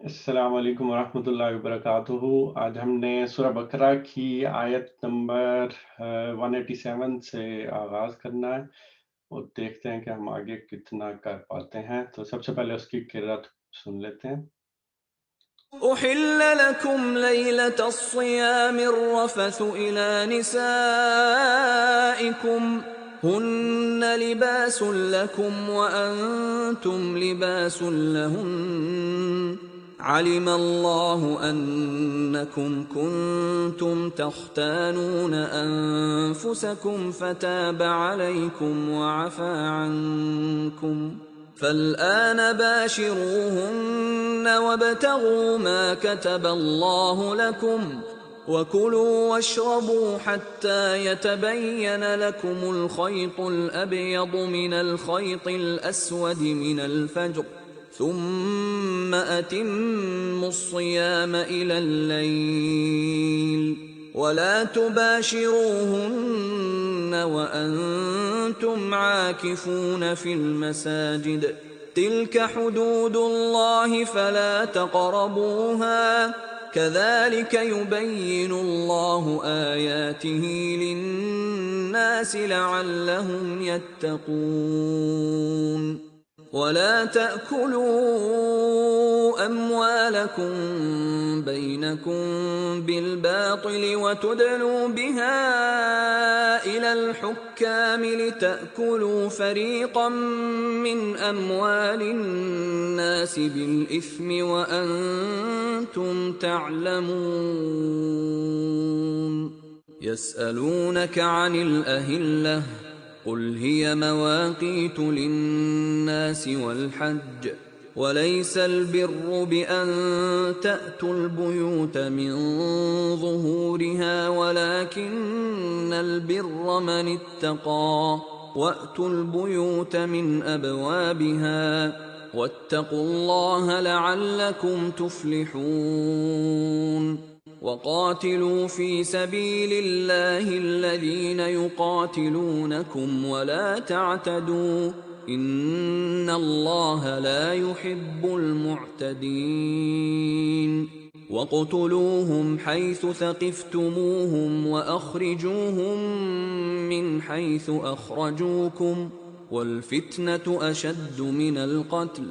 السلام علیکم ورحمۃ اللہ وبرکاتہ۔ آج ہم نے سورہ بقرہ کی آیت نمبر 187 سے آغاز کرنا ہے اور دیکھتے ہیں کہ ہم آگے کتنا کر پاتے ہیں۔ تو سب سے پہلے اس کی قرأت سن لیتے ہیں۔ أحل لكم ليلة الصيام الرفث إلى نسائكم هن لباس لكم وأنتم لباس لهن علم الله أنكم كنتم تختانون أنفسكم فتاب عليكم وعفى عنكم فالآن باشروهن وابتغوا ما كتب الله لكم وكلوا واشربوا حتى يتبين لكم الخيط الأبيض من الخيط الأسود من الفجر ثم أتموا الصيام إلى الليل ولا تباشروهن وأنتم عاكفون في المساجد تلك حدود الله فلا تقربوها كذلك يبين الله آياته للناس لعلهم يتقون ولا تأكلوا أموالكم بينكم بالباطل وتدلوا بها إلى الحكام لتأكلوا فريقا من أموال الناس بالإثم وأنتم تعلمون يسألونك عن الأهلة قل هي مواقيت للناس والحج وليس البر بأن تأتوا البيوت من ظهورها ولكن البر من اتقى وأتوا البيوت من أبوابها واتقوا الله لعلكم تفلحون وقاتلوا في سبيل الله الذين يقاتلونكم ولا تعتدوا إن الله لا يحب المعتدين وَاقْتُلُوهُمْ حَيْثُ ثَقِفْتُمُوهُمْ وَأَخْرِجُوهُمْ مِنْ حَيْثُ أَخْرَجُوكُمْ وَالْفِتْنَةُ أَشَدُّ مِنَ الْقَتْلِ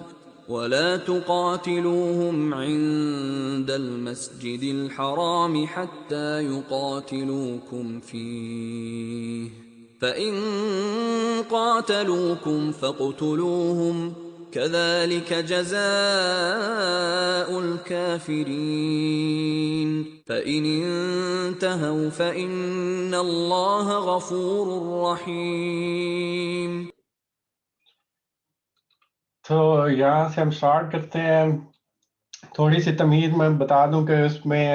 وَلَا تُقَاتِلُوهُمْ عِندَ الْمَسْجِدِ الْحَرَامِ حَتَّى يُقَاتِلُوكُمْ فِيهِ فَإِنْ قَاتَلُوكُمْ فَاقْتُلُوهُمْ كذلك جزاء الكافرين فإن انتهوا فإن الله غفور رحيم۔ تو یہاں سے ہم سٹارٹ کرتے ہیں۔ تھوڑی سی تمہید میں بتا دوں کہ اس میں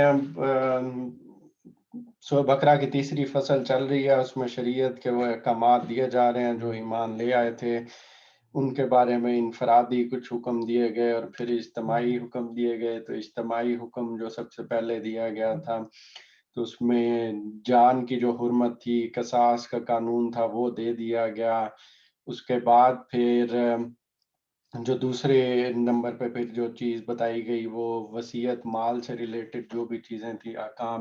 سورہ بقرہ کی تیسری فصل چل رہی ہے، اس میں شریعت کے وہ احکامات دیے جا رہے ہیں جو ایمان لے آئے تھے، ان کے بارے میں انفرادی کچھ حکم دیے گئے اور پھر اجتماعی حکم دیے گئے۔ تو اجتماعی حکم جو سب سے پہلے دیا گیا تھا تو اس میں جان کی جو حرمت تھی، قصاص کا قانون تھا، وہ دے دیا گیا۔ اس کے بعد پھر جو دوسرے نمبر پہ پھر جو چیز بتائی گئی وہ وصیت مال سے ریلیٹڈ جو بھی چیزیں تھیں، احکام،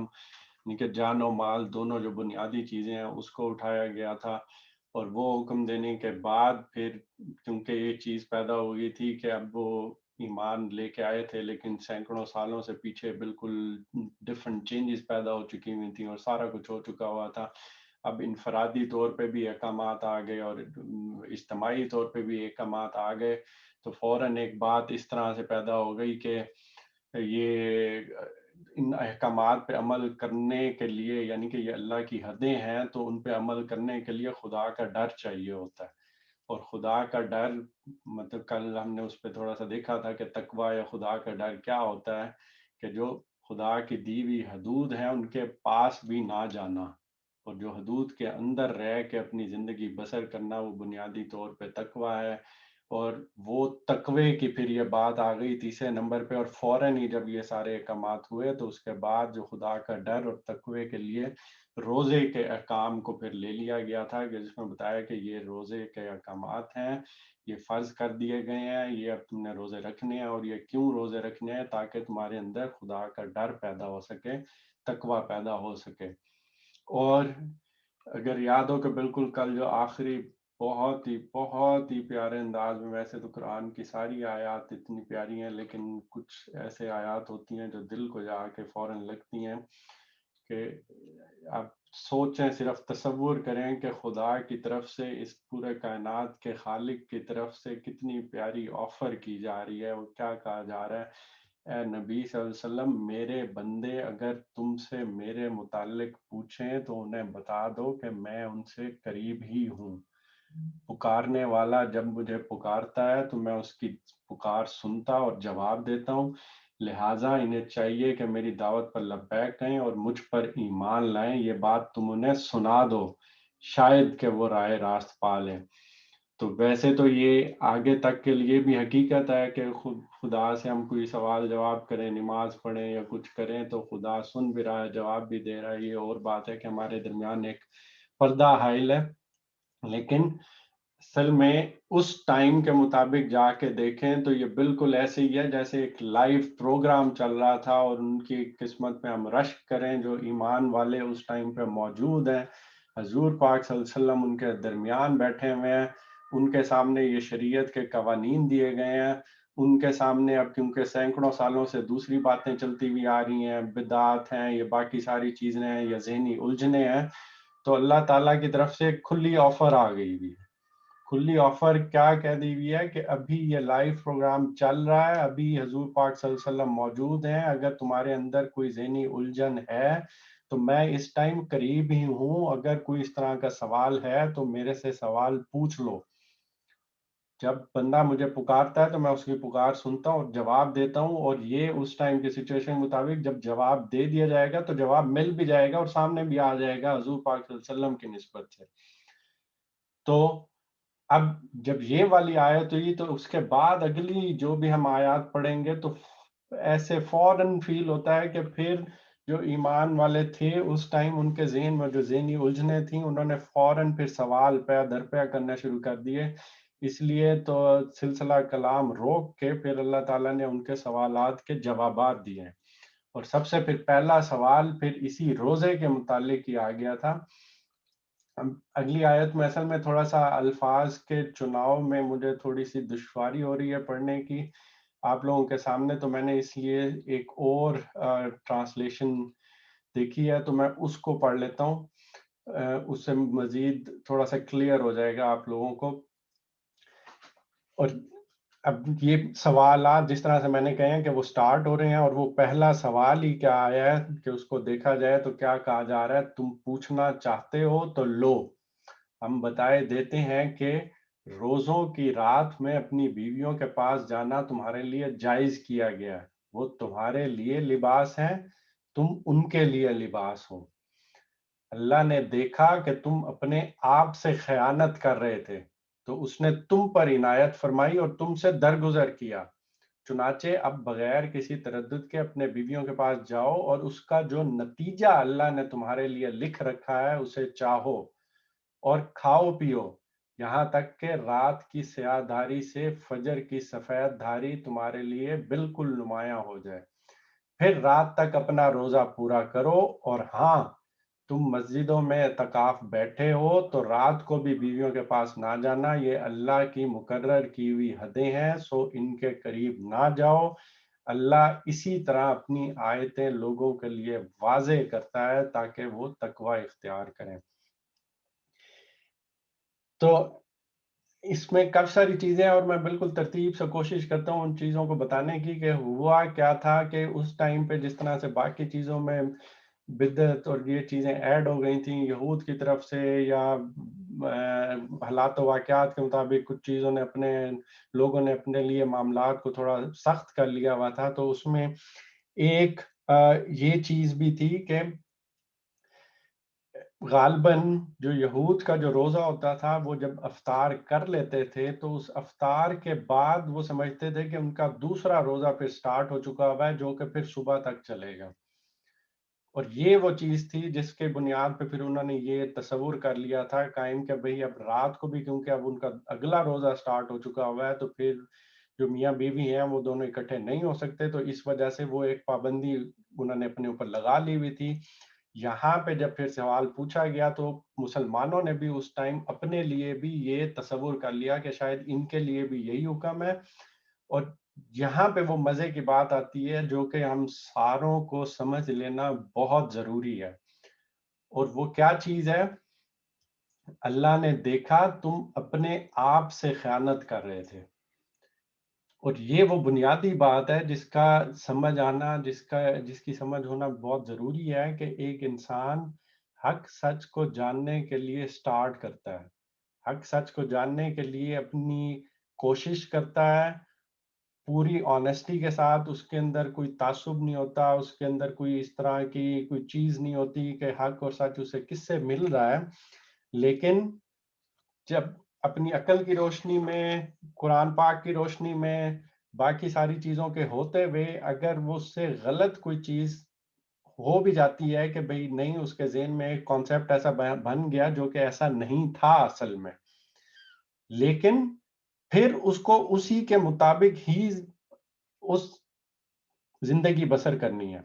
یعنی کہ جان و مال دونوں جو بنیادی چیزیں ہیں اس کو اٹھایا گیا تھا۔ اور وہ حکم دینے کے بعد پھر کیونکہ یہ چیز پیدا ہو گئی تھی کہ اب وہ ایمان لے کے آئے تھے لیکن سینکڑوں سالوں سے پیچھے بالکل ڈفرنٹ چینجز پیدا ہو چکی ہوئی تھیں اور سارا کچھ ہو چکا ہوا تھا۔ اب انفرادی طور پہ بھی احکامات آ گئے اور اجتماعی طور پہ بھی احکامات آ گئے، تو فوراً ایک بات اس طرح سے پیدا ہو گئی کہ یہ ان احکامات پہ عمل کرنے کے لیے، یعنی کہ یہ اللہ کی حدیں ہیں تو ان پہ عمل کرنے کے لیے خدا کا ڈر چاہیے ہوتا ہے۔ اور خدا کا ڈر مطلب کل ہم نے اس پہ تھوڑا سا دیکھا تھا کہ تقوی یا خدا کا ڈر کیا ہوتا ہے، کہ جو خدا کی دی ہوئی حدود ہیں ان کے پاس بھی نہ جانا، اور جو حدود کے اندر رہ کے اپنی زندگی بسر کرنا، وہ بنیادی طور پہ تقوی ہے۔ اور وہ تقوی کی پھر یہ بات آ گئی تیسرے نمبر پہ، اور فوراً ہی جب یہ سارے احکامات ہوئے تو اس کے بعد جو خدا کا ڈر اور تقوی کے لیے روزے کے احکام کو پھر لے لیا گیا تھا، کہ جس میں بتایا کہ یہ روزے کے احکامات ہیں، یہ فرض کر دیے گئے ہیں، یہ اب تم نے روزے رکھنے ہیں، اور یہ کیوں روزے رکھنے ہیں؟ تاکہ تمہارے اندر خدا کا ڈر پیدا ہو سکے، تقوی پیدا ہو سکے۔ اور اگر یاد ہو کہ بالکل کل جو آخری بہت ہی پیارے انداز میں، ویسے تو قرآن کی ساری آیات اتنی پیاری ہیں، لیکن کچھ ایسے آیات ہوتی ہیں جو دل کو جا کے فوراً لگتی ہیں، کہ آپ سوچیں، صرف تصور کریں کہ خدا کی طرف سے اس پورے کائنات کے خالق کی طرف سے کتنی پیاری آفر کی جا رہی ہے، وہ کیا کہا جا رہا ہے: اے نبی صلی اللہ علیہ وسلم، میرے بندے اگر تم سے میرے متعلق پوچھیں تو انہیں بتا دو کہ میں ان سے قریب ہی ہوں۔ پکارنے والا جب مجھے پکارتا ہے تو میں اس کی پکار سنتا اور جواب دیتا ہوں، لہٰذا انہیں چاہیے کہ میری دعوت پر لبیک کہیں اور مجھ پر ایمان لائیں۔ یہ بات تم انہیں سنا دو، شاید کہ وہ راہ راست پا لیں۔ تو ویسے تو یہ آگے تک کے لیے بھی حقیقت ہے کہ خدا سے ہم کوئی سوال جواب کریں، نماز پڑھیں یا کچھ کریں تو خدا سن بھی رہا ہے، جواب بھی دے رہا ہے۔ یہ اور بات ہے کہ ہمارے درمیان ایک پردہ حائل ہے، لیکن اصل میں اس ٹائم کے مطابق جا کے دیکھیں تو یہ بالکل ایسے ہی ہے جیسے ایک لائیو پروگرام چل رہا تھا، اور ان کی قسمت میں ہم رشک کریں جو ایمان والے اس ٹائم پہ موجود ہیں۔ حضور پاک صلی اللہ علیہ وسلم ان کے درمیان بیٹھے ہوئے ہیں، ان کے سامنے یہ شریعت کے قوانین دیے گئے ہیں، ان کے سامنے اب کیونکہ سینکڑوں سالوں سے دوسری باتیں چلتی ہوئی آ رہی ہیں، بدعات ہیں، یہ باقی ساری چیزیں ہیں، یا ذہنی الجھنیں ہیں، تو اللہ تعالیٰ کی طرف سے ایک کھلی آفر آ گئی ہوئی ہے۔ کھلی آفر کیا کہہ دی ہوئی ہے کہ ابھی یہ لائیو پروگرام چل رہا ہے، ابھی حضور پاک صلی اللہ علیہ وسلم موجود ہیں، اگر تمہارے اندر کوئی ذہنی الجھن ہے تو میں اس ٹائم قریب ہی ہوں، اگر کوئی اس طرح کا سوال ہے تو میرے سے سوال پوچھ لو۔ جب بندہ مجھے پکارتا ہے تو میں اس کی پکار سنتا ہوں اور جواب دیتا ہوں، اور یہ اس ٹائم کی سچویشن کے مطابق جب جواب دے دیا جائے گا تو جواب مل بھی جائے گا اور سامنے بھی آ جائے گا حضور پاک صلی اللہ علیہ وسلم کی نسبت سے۔ تو اب جب یہ والی آیت ہوئی تو اس کے بعد اگلی جو بھی ہم آیات پڑھیں گے تو ایسے فوراً فیل ہوتا ہے کہ پھر جو ایمان والے تھے اس ٹائم، ان کے ذہن میں جو ذہنی الجھنیں تھیں، انہوں نے فوراً پھر سوال پہ در پہ کرنا شروع کر دیے۔ اس لیے تو سلسلہ کلام روک کے پھر اللہ تعالیٰ نے ان کے سوالات کے جوابات دیے ہیں، اور سب سے پھر پہلا سوال پھر اسی روزے کے متعلق ہی آ گیا تھا۔ اگلی آیت میں اصل میں تھوڑا سا الفاظ کے چناؤ میں مجھے تھوڑی سی دشواری ہو رہی ہے پڑھنے کی آپ لوگوں کے سامنے، تو میں نے اس لیے ایک اور ٹرانسلیشن دیکھی ہے، تو میں اس کو پڑھ لیتا ہوں، اس سے مزید تھوڑا سا کلیئر ہو جائے گا آپ لوگوں کو۔ اور اب یہ سوالات جس طرح سے میں نے کہے ہیں کہ وہ سٹارٹ ہو رہے ہیں، اور وہ پہلا سوال ہی کیا آیا ہے کہ اس کو دیکھا جائے تو کیا کہا جا رہا ہے: تم پوچھنا چاہتے ہو تو لو، ہم بتائے دیتے ہیں کہ روزوں کی رات میں اپنی بیویوں کے پاس جانا تمہارے لیے جائز کیا گیا ہے، وہ تمہارے لیے لباس ہیں، تم ان کے لیے لباس ہو۔ اللہ نے دیکھا کہ تم اپنے آپ سے خیانت کر رہے تھے تو اس نے تم پر عنایت فرمائی اور تم سے درگزر کیا، چنانچہ اب بغیر کسی تردد کے اپنے بیویوں کے پاس جاؤ اور اس کا جو نتیجہ اللہ نے تمہارے لیے لکھ رکھا ہے اسے چاہو، اور کھاؤ پیو یہاں تک کہ رات کی سیاہ دھاری سے فجر کی سفید دھاری تمہارے لیے بالکل نمایاں ہو جائے، پھر رات تک اپنا روزہ پورا کرو، اور ہاں، تم مسجدوں میں اعتکاف بیٹھے ہو تو رات کو بھی بیویوں کے پاس نہ جانا، یہ اللہ کی مقرر کی ہوئی حدیں ہیں، سو ان کے قریب نہ جاؤ۔ اللہ اسی طرح اپنی آیتیں لوگوں کے لیے واضح کرتا ہے تاکہ وہ تقوی اختیار کریں۔ تو اس میں کافی ساری چیزیں ہیں، اور میں بالکل ترتیب سے کوشش کرتا ہوں ان چیزوں کو بتانے کی کہ ہوا کیا تھا کہ اس ٹائم پہ جس طرح سے باقی چیزوں میں بدعت اور یہ چیزیں ایڈ ہو گئی تھیں یہود کی طرف سے، یا حالات و واقعات کے مطابق کچھ چیزوں نے لوگوں نے اپنے لیے معاملات کو تھوڑا سخت کر لیا ہوا تھا، تو اس میں ایک یہ چیز بھی تھی کہ غالباً جو یہود کا جو روزہ ہوتا تھا وہ جب افطار کر لیتے تھے تو اس افطار کے بعد وہ سمجھتے تھے کہ ان کا دوسرا روزہ پھر سٹارٹ ہو چکا ہوا ہے جو کہ پھر صبح تک چلے گا، اور یہ وہ چیز تھی جس کے بنیاد پہ پھر انہوں نے یہ تصور کر لیا تھا قائم کہ بھئی اب رات کو بھی کیونکہ اب ان کا اگلا روزہ سٹارٹ ہو چکا ہوا ہے تو پھر جو میاں بیوی ہیں وہ دونوں اکٹھے نہیں ہو سکتے، تو اس وجہ سے وہ ایک پابندی انہوں نے اپنے اوپر لگا لی ہوئی تھی۔ یہاں پہ جب پھر سوال پوچھا گیا تو مسلمانوں نے بھی اس ٹائم اپنے لیے بھی یہ تصور کر لیا کہ شاید ان کے لیے بھی یہی حکم ہے، اور یہاں پہ وہ مزے کی بات آتی ہے جو کہ ہم ساروں کو سمجھ لینا بہت ضروری ہے، اور وہ کیا چیز ہے؟ اللہ نے دیکھا تم اپنے آپ سے خیانت کر رہے تھے، اور یہ وہ بنیادی بات ہے جس کا سمجھ آنا، جس کی سمجھ ہونا بہت ضروری ہے کہ ایک انسان حق سچ کو جاننے کے لیے سٹارٹ کرتا ہے، حق سچ کو جاننے کے لیے اپنی کوشش کرتا ہے پوری آنیسٹی کے ساتھ، اس کے اندر کوئی تعصب نہیں ہوتا، اس کے اندر کوئی اس طرح کی کوئی چیز نہیں ہوتی کہ حق اور سچ اسے کس سے مل رہا ہے، لیکن جب اپنی عقل کی روشنی میں، قرآن پاک کی روشنی میں، باقی ساری چیزوں کے ہوتے ہوئے اگر وہ اس سے غلط کوئی چیز ہو بھی جاتی ہے کہ بھئی نہیں، اس کے ذہن میں ایک کانسیپٹ ایسا بن گیا جو کہ ایسا نہیں تھا اصل میں، لیکن پھر اس کو اسی کے مطابق ہی اس زندگی بسر کرنی ہے۔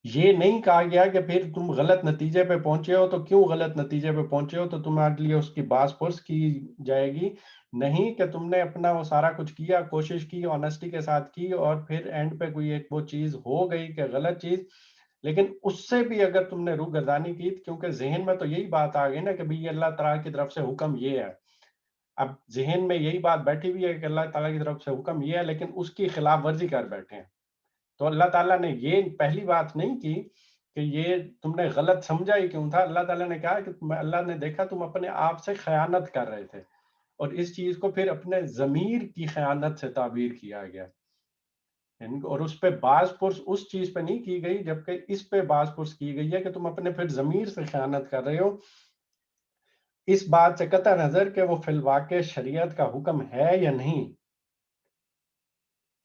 یہ نہیں کہا گیا کہ پھر تم غلط نتیجے پہ پہنچے ہو تو کیوں غلط نتیجے پہ پہنچے ہو تو تمہارے لیے اس کی باس پرس کی جائے گی، نہیں کہ تم نے اپنا وہ سارا کچھ کیا، کوشش کی، آنیسٹی کے ساتھ کی، اور پھر اینڈ پہ کوئی ایک وہ چیز ہو گئی کہ غلط چیز، لیکن اس سے بھی اگر تم نے روح گردانی کی، کیونکہ ذہن میں تو یہی بات آ گئی نا کہ بھئی یہ اللہ تعالیٰ کی طرف سے حکم یہ ہے، اب ذہن میں یہی بات بیٹھی ہوئی ہے کہ اللہ تعالیٰ کی طرف سے حکم یہ ہے، لیکن اس کی خلاف ورزی کر بیٹھے ہیں، تو اللہ تعالیٰ نے یہ پہلی بات نہیں کی کہ یہ تم نے غلط سمجھا ہی کیوں تھا، اللہ تعالیٰ نے کہا کہ اللہ نے دیکھا تم اپنے آپ سے خیانت کر رہے تھے، اور اس چیز کو پھر اپنے ضمیر کی خیانت سے تعبیر کیا گیا، اور اس پہ باز پرس اس چیز پہ نہیں کی گئی جبکہ اس پہ باز پرس کی گئی ہے کہ تم اپنے پھر ضمیر سے خیانت کر رہے ہو، اس بات سے قطع نظر کہ وہ فی الواقع شریعت کا حکم ہے یا نہیں۔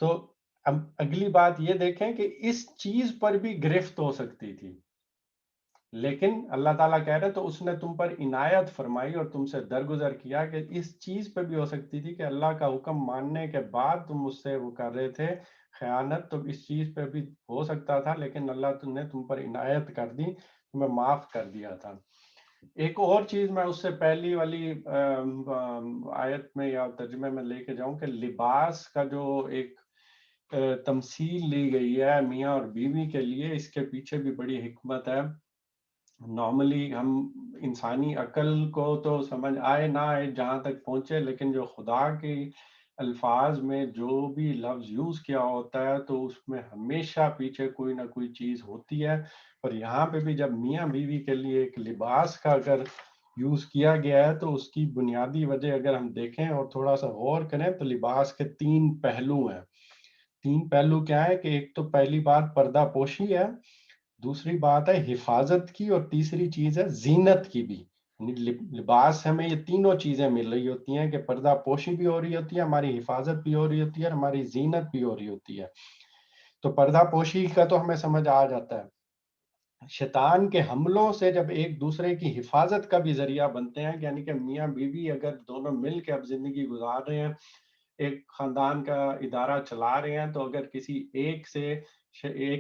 تو اب اگلی بات یہ دیکھیں کہ اس چیز پر بھی گرفت ہو سکتی تھی، لیکن اللہ تعالیٰ کہہ رہے تو اس نے تم پر عنایت فرمائی اور تم سے درگزر کیا کہ اس چیز پہ بھی ہو سکتی تھی کہ اللہ کا حکم ماننے کے بعد تم مجھ سے وہ کر رہے تھے خیانت، تو اس چیز پہ بھی ہو سکتا تھا، لیکن اللہ نے تم پر عنایت کر دی، تمہیں معاف کر دیا تھا۔ ایک اور چیز میں اس سے پہلی والی آیت میں یا ترجمے میں لے کے جاؤں کہ لباس کا جو ایک تمثیل لی گئی ہے میاں اور بیوی کے لیے، اس کے پیچھے بھی بڑی حکمت ہے۔ نارملی ہم انسانی عقل کو تو سمجھ آئے نہ آئے جہاں تک پہنچے، لیکن جو خدا کے الفاظ میں جو بھی لفظ یوز کیا ہوتا ہے تو اس میں ہمیشہ پیچھے کوئی نہ کوئی چیز ہوتی ہے، اور یہاں پہ بھی جب میاں بیوی کے لیے ایک لباس کا اگر یوز کیا گیا ہے تو اس کی بنیادی وجہ اگر ہم دیکھیں اور تھوڑا سا غور کریں تو لباس کے تین پہلو ہیں۔ تین پہلو کیا ہے کہ ایک تو پہلی بات پردہ پوشی ہے، دوسری بات ہے حفاظت کی، اور تیسری چیز ہے زینت کی بھی، یعنی لباس ہمیں یہ تینوں چیزیں مل رہی ہوتی ہیں کہ پردہ پوشی بھی ہو رہی ہوتی ہے، ہماری حفاظت بھی ہو رہی ہوتی ہے، اور ہماری زینت بھی ہو رہی ہوتی ہے۔ تو پردہ پوشی کا تو ہمیں سمجھ آ جاتا ہے، شیطان کے حملوں سے جب ایک دوسرے کی حفاظت کا بھی ذریعہ بنتے ہیں، یعنی کہ میاں بیوی اگر دونوں مل کے اب زندگی گزار رہے ہیں، ایک خاندان کا ادارہ چلا رہے ہیں، تو اگر کسی ایک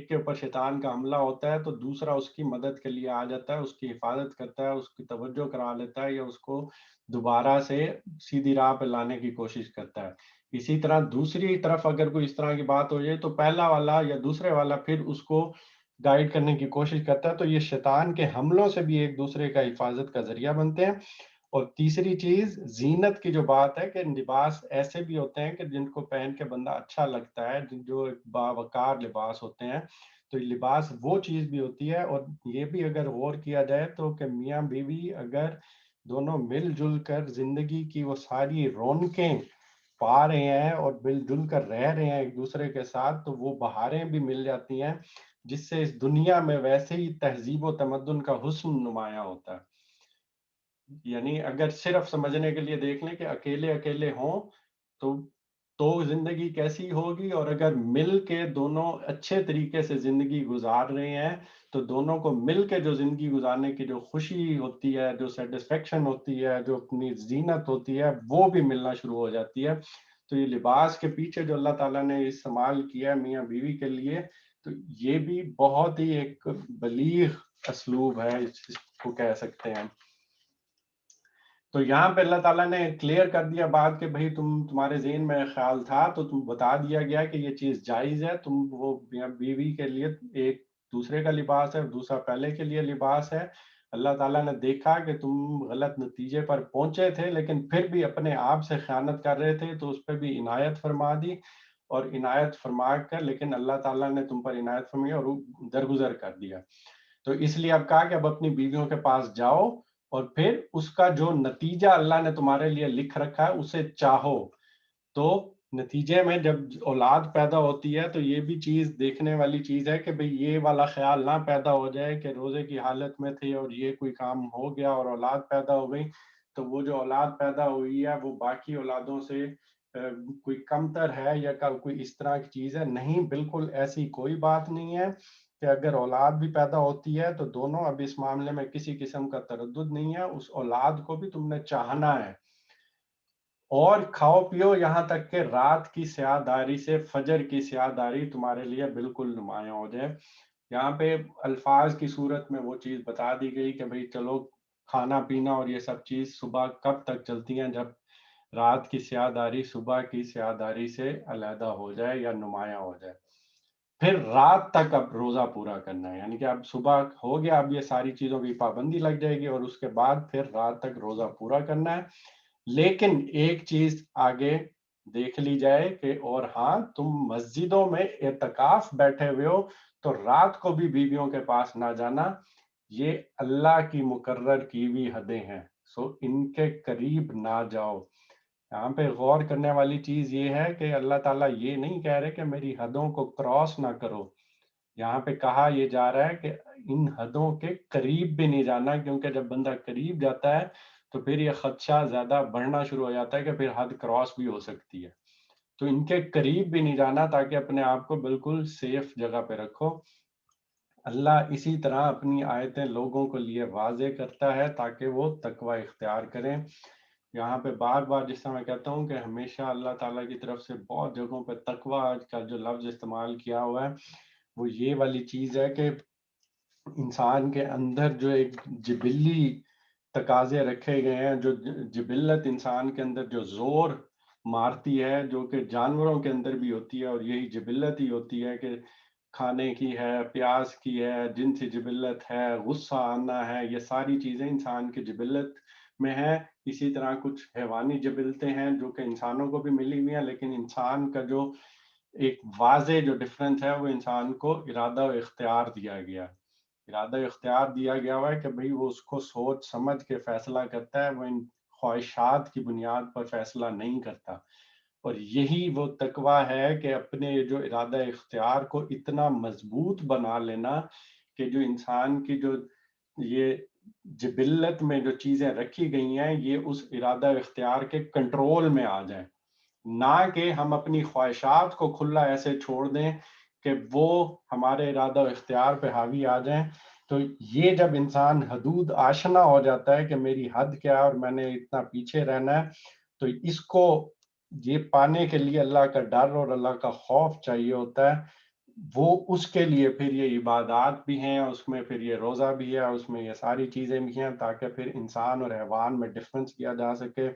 کے اوپر شیطان کا حملہ ہوتا ہے تو دوسرا اس کی مدد کے لیے آ جاتا ہے، اس کی حفاظت کرتا ہے، اس کی توجہ کرا لیتا ہے، یا اس کو دوبارہ سے سیدھی راہ پہ لانے کی کوشش کرتا ہے۔ اسی طرح دوسری طرف اگر کوئی اس طرح کی بات ہو جائے تو پہلا والا یا دوسرے والا پھر اس کو گائیڈ کرنے کی کوشش کرتا ہے، تو یہ شیطان کے حملوں سے بھی ایک دوسرے کا حفاظت کا ذریعہ بنتے ہیں۔ اور تیسری چیز زینت کی جو بات ہے کہ لباس ایسے بھی ہوتے ہیں کہ جن کو پہن کے بندہ اچھا لگتا ہے، جو ایک باوقار لباس ہوتے ہیں، تو یہ لباس وہ چیز بھی ہوتی ہے، اور یہ بھی اگر غور کیا جائے تو کہ میاں بیوی اگر دونوں مل جل کر زندگی کی وہ ساری رونقیں پا رہے ہیں اور مل جل کر رہ رہے ہیں ایک دوسرے کے ساتھ، تو وہ بہاریں بھی مل جاتی ہیں، جس سے اس دنیا میں ویسے ہی تہذیب و تمدن کا حسن نمایاں ہوتا ہے۔ یعنی اگر صرف سمجھنے کے لیے دیکھ لیں کہ اکیلے اکیلے ہوں تو زندگی کیسی ہوگی، اور اگر مل کے دونوں اچھے طریقے سے زندگی گزار رہے ہیں تو دونوں کو مل کے جو زندگی گزارنے کی جو خوشی ہوتی ہے، جو سیٹسفیکشن ہوتی ہے، جو اپنی زینت ہوتی ہے، وہ بھی ملنا شروع ہو جاتی ہے۔ تو یہ لباس کے پیچھے جو اللہ تعالیٰ نے استعمال کیا ہے میاں بیوی کے لیے، تو یہ بھی بہت ہی ایک بلیغ اسلوب ہے، اس کو کہہ سکتے ہیں۔ تو یہاں پہ اللہ تعالیٰ نے کلیئر کر دیا بات کہ بھئی تمہارے ذہن میں خیال تھا تو تم بتا دیا گیا کہ یہ چیز جائز ہے، تم وہ بیوی کے لیے ایک دوسرے کا لباس ہے، دوسرا پہلے کے لیے لباس ہے۔ اللہ تعالیٰ نے دیکھا کہ تم غلط نتیجے پر پہنچے تھے لیکن پھر بھی اپنے آپ سے خیانت کر رہے تھے، تو اس پہ بھی عنایت فرما دی، اور عنایت فرما کر لیکن اللہ تعالیٰ نے تم پر عنایت فرمائی اور درگزر کر دیا۔ تو اس لیے اب کہا کہ اب اپنی بیویوں کے پاس جاؤ اور پھر اس کا جو نتیجہ اللہ نے تمہارے لیے لکھ رکھا ہے اسے چاہو۔ تو نتیجے میں جب اولاد پیدا ہوتی ہے تو یہ بھی چیز دیکھنے والی چیز ہے کہ بھئی یہ والا خیال نہ پیدا ہو جائے کہ روزے کی حالت میں تھے اور یہ کوئی کام ہو گیا اور اولاد پیدا ہو گئی تو وہ جو اولاد پیدا ہوئی ہے وہ باقی اولادوں سے کوئی کمتر ہے یا کوئی اس طرح کی چیز ہے۔ نہیں، بالکل ایسی کوئی بات نہیں ہے کہ اگر اولاد بھی پیدا ہوتی ہے تو دونوں، اب اس معاملے میں کسی قسم کا تردد نہیں ہے، اس اولاد کو بھی تم نے چاہنا ہے، اور کھاؤ پیو یہاں تک کہ رات کی سیاہ داری سے فجر کی سیاہ داری تمہارے لیے بالکل نمایاں ہو جائے۔ یہاں پہ الفاظ کی صورت میں وہ چیز بتا دی گئی کہ بھئی چلو کھانا پینا اور یہ سب چیز صبح کب تک چلتی ہیں، جب رات کی سیاہ داری صبح کی سیاہ داری سے علیحدہ ہو جائے یا نمایاں ہو جائے۔ پھر رات تک اب روزہ پورا کرنا ہے، یعنی کہ اب صبح ہو گیا، اب یہ ساری چیزوں کی پابندی لگ جائے گی اور اس کے بعد پھر رات تک روزہ پورا کرنا ہے۔ لیکن ایک چیز آگے دیکھ لی جائے کہ اور ہاں تم مسجدوں میں اعتکاف بیٹھے ہوئے ہو تو رات کو بھی بیویوں کے پاس نہ جانا، یہ اللہ کی مقرر کی ہوئی حدیں ہیں، سو ان کے قریب نہ جاؤ۔ یہاں پہ غور کرنے والی چیز یہ ہے کہ اللہ تعالیٰ یہ نہیں کہہ رہے کہ میری حدوں کو کراس نہ کرو، یہاں پہ کہا یہ جا رہا ہے کہ ان حدوں کے قریب بھی نہیں جانا، کیونکہ جب بندہ قریب جاتا ہے تو پھر یہ خدشہ زیادہ بڑھنا شروع ہو جاتا ہے کہ پھر حد کراس بھی ہو سکتی ہے۔ تو ان کے قریب بھی نہیں جانا تاکہ اپنے آپ کو بالکل سیف جگہ پہ رکھو۔ اللہ اسی طرح اپنی آیتیں لوگوں کے لیے واضح کرتا ہے تاکہ وہ تقوی اختیار کریں۔ یہاں پہ بار بار جس طرح میں کہتا ہوں کہ ہمیشہ اللہ تعالیٰ کی طرف سے بہت جگہوں پہ تقوی کا جو لفظ استعمال کیا ہوا ہے وہ یہ والی چیز ہے کہ انسان کے اندر جو ایک جبلی تقاضے رکھے گئے ہیں، جو جبلت انسان کے اندر جو زور مارتی ہے، جو کہ جانوروں کے اندر بھی ہوتی ہے، اور یہی جبلت ہی ہوتی ہے کہ کھانے کی ہے، پیاس کی ہے، جنسی جبلت ہے، غصہ آنا ہے، یہ ساری چیزیں انسان کی جبلت میں ہے۔ اسی طرح کچھ حیوانی جبلتیں ہیں جو کہ انسانوں کو بھی ملی ہوئی ہیں، لیکن انسان کا جو ایک واضح جو ڈفرنس ہے وہ انسان کو ارادہ و اختیار دیا گیا، ارادہ و اختیار دیا گیا ہوا ہے کہ بھئی وہ اس کو سوچ سمجھ کے فیصلہ کرتا ہے، وہ ان خواہشات کی بنیاد پر فیصلہ نہیں کرتا۔ اور یہی وہ تقوی ہے کہ اپنے جو ارادہ اختیار کو اتنا مضبوط بنا لینا کہ جو انسان کی جو یہ جبلت میں جو چیزیں رکھی گئی ہیں یہ اس ارادہ اختیار کے کنٹرول میں آ جائیں، نہ کہ ہم اپنی خواہشات کو کھلا ایسے چھوڑ دیں کہ وہ ہمارے ارادہ و اختیار پہ حاوی آ جائیں۔ تو یہ جب انسان حدود آشنا ہو جاتا ہے کہ میری حد کیا ہے اور میں نے اتنا پیچھے رہنا ہے، تو اس کو یہ پانے کے لیے اللہ کا ڈر اور اللہ کا خوف چاہیے ہوتا ہے۔ وہ اس کے لیے پھر یہ عبادات بھی ہیں، اس میں پھر یہ روزہ بھی ہے، اس میں یہ ساری چیزیں بھی ہیں تاکہ پھر انسان اور حیوان میں ڈفرنس کیا جا سکے،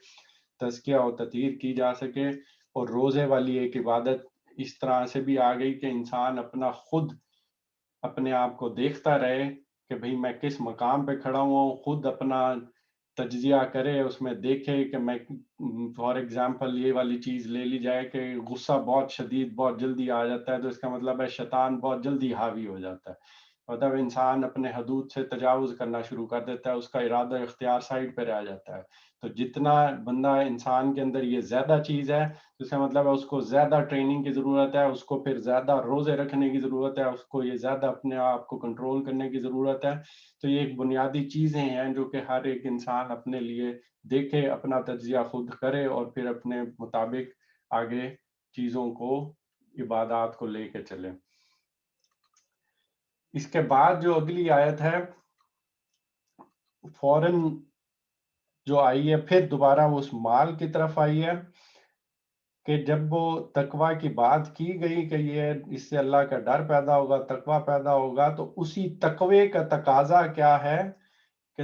تزکیہ و تطہیر کی جا سکے۔ اور روزے والی ایک عبادت اس طرح سے بھی آ گئی کہ انسان اپنا خود اپنے آپ کو دیکھتا رہے کہ بھئی میں کس مقام پہ کھڑا ہوں، خود اپنا تجزیہ کرے، اس میں دیکھے کہ میں فار ایگزامپل یہ والی چیز لے لی جائے کہ غصہ بہت شدید بہت جلدی آ جاتا ہے تو اس کا مطلب ہے شیطان بہت جلدی حاوی ہو جاتا ہے۔ اور جب انسان اپنے حدود سے تجاوز کرنا شروع کر دیتا ہے، اس کا ارادہ اختیار سائڈ پہ رہ جاتا ہے. تو جتنا بندہ انسان کے اندر یہ زیادہ چیز ہے، تو اس کا مطلب ہے اس کو زیادہ ٹریننگ کی ضرورت ہے، اس کو پھر زیادہ روزے رکھنے کی ضرورت ہے، اس کو یہ زیادہ اپنے آپ کو کنٹرول کرنے کی ضرورت ہے. تو یہ ایک بنیادی چیزیں ہیں جو کہ ہر ایک انسان اپنے لیے دیکھے، اپنا تجزیہ خود کرے اور پھر اپنے مطابق آگے چیزوں کو، عبادات کو لے کے چلے. اس کے بعد جو اگلی آیت ہے فوراً جو آئی ہے، پھر دوبارہ وہ اس مال کی طرف آئی ہے کہ جب وہ تقوی کی بات کی گئی کہ یہ اس سے اللہ کا ڈر پیدا ہوگا، تقوی پیدا ہوگا، تو اسی تقوی کا تقاضا کیا ہے کہ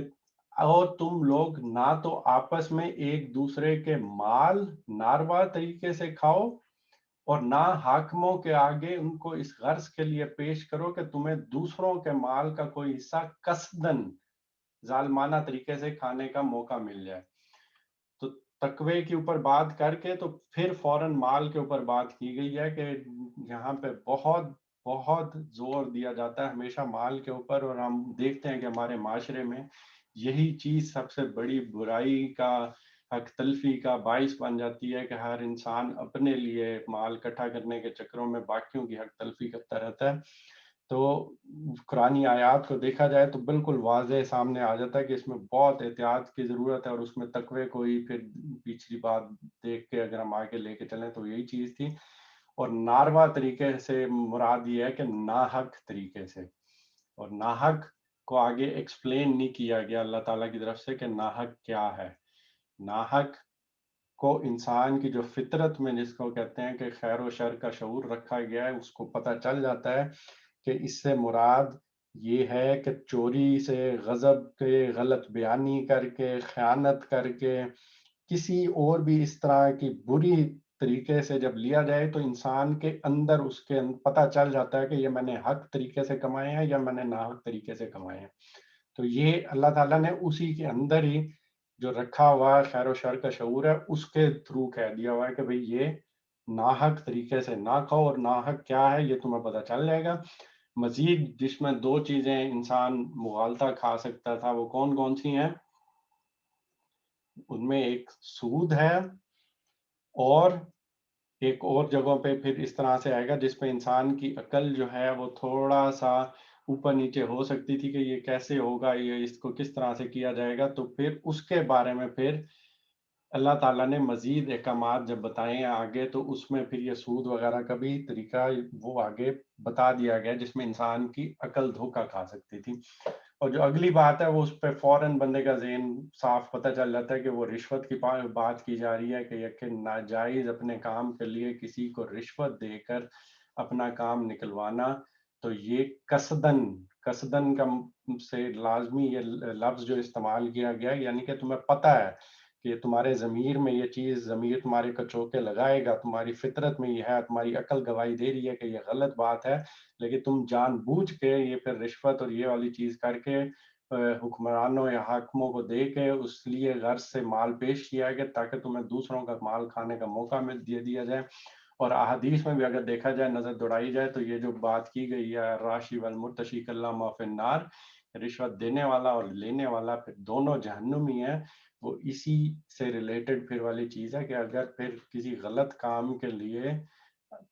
اور تم لوگ نہ تو آپس میں ایک دوسرے کے مال ناروا طریقے سے کھاؤ اور نہ حاکموں کے آگے ان کو اس غرض کے لیے پیش کرو کہ تمہیں دوسروں کے مال کا کوئی حصہ قصدن ظالمانہ طریقے سے کھانے کا موقع مل جائے. تو تقوی کے اوپر بات کر کے تو پھر فوراً مال کے اوپر بات کی گئی ہے کہ یہاں پہ بہت بہت زور دیا جاتا ہے ہمیشہ مال کے اوپر، اور ہم دیکھتے ہیں کہ ہمارے معاشرے میں یہی چیز سب سے بڑی برائی کا، حق تلفی کا باعث بن جاتی ہے کہ ہر انسان اپنے لیے مال اکٹھا کرنے کے چکروں میں باقیوں کی حق تلفی کرتا رہتا ہے. تو قرآنی آیات کو دیکھا جائے تو بالکل واضح سامنے آ جاتا ہے کہ اس میں بہت احتیاط کی ضرورت ہے، اور اس میں تقوی کو ہی پھر پچھلی بات دیکھ کے اگر ہم آگے لے کے چلیں تو یہی چیز تھی. اور ناروا طریقے سے مراد یہ ہے کہ ناحق طریقے سے، اور ناحق کو آگے ایکسپلین نہیں کیا گیا اللہ تعالیٰ کی طرف سے کہ ناحق کیا ہے. ناحق کو انسان کی جو فطرت میں جس کو کہتے ہیں کہ خیر و شر کا شعور رکھا گیا ہے، اس کو پتہ چل جاتا ہے کہ اس سے مراد یہ ہے کہ چوری سے، غضب کے، غلط بیانی کر کے، خیانت کر کے، کسی اور بھی اس طرح کی بری طریقے سے جب لیا جائے تو انسان کے اندر اس کے پتہ چل جاتا ہے کہ یہ میں نے حق طریقے سے کمائے ہیں یا میں نے ناحق طریقے سے کمائے ہیں. تو یہ اللہ تعالیٰ نے اسی کے اندر ہی جو رکھا ہوا ہے خیر و شر کا شعور ہے، اس کے تھرو کہہ دیا ہوا ہے کہ بھئی یہ ناحق طریقے سے نہ کھاؤ، اور ناحق کیا ہے یہ تمہیں پتہ چل جائے گا. مزید جس میں دو چیزیں انسان مغالطہ کھا سکتا تھا وہ کون کون سی ہیں؟ ان میں ایک سود ہے، اور ایک اور جگہوں پہ پھر اس طرح سے آئے گا جس پہ انسان کی عقل جو ہے وہ تھوڑا سا اوپر نیچے ہو سکتی تھی کہ یہ کیسے ہوگا، یہ اس کو کس طرح سے کیا جائے گا. تو پھر اس کے بارے میں پھر اللہ تعالیٰ نے مزید احکامات جب بتائے ہیں آگے، تو اس میں پھر یہ سود وغیرہ کا بھی طریقہ وہ آگے بتا دیا گیا جس میں انسان کی عقل دھوکہ کھا سکتی تھی. اور جو اگلی بات ہے وہ اس پہ فوراً بندے کا ذہن صاف پتہ چل جاتا ہے کہ وہ رشوت کی بات کی جا رہی ہے کہ یہ کہ ناجائز اپنے کام کے لیے کسی کو رشوت دے کر اپنا کام نکلوانا. تو یہ قصدن کا سے لازمی یہ لفظ جو استعمال کیا گیا، یعنی کہ تمہیں پتہ ہے کہ تمہارے ضمیر میں یہ چیز، ضمیر تمہارے کچوکے لگائے گا، تمہاری فطرت میں یہ ہے، تمہاری عقل گواہی دے رہی ہے کہ یہ غلط بات ہے، لیکن تم جان بوجھ کے یہ پھر رشوت اور یہ والی چیز کر کے حکمرانوں یا حاکموں کو دے کے اس لیے غرض سے مال پیش کیا گیا تاکہ تمہیں دوسروں کا مال کھانے کا موقع دے دیا جائے. اور احادیث میں بھی اگر دیکھا جائے، نظر دوڑائی جائے، تو یہ جو بات کی گئی ہے راشی والمرتشی کلہما فی النار، رشوت دینے والا اور لینے والا پھر دونوں جہنمی ہیں، وہ اسی سے ریلیٹڈ پھر والی چیز ہے کہ اگر پھر کسی غلط کام کے لیے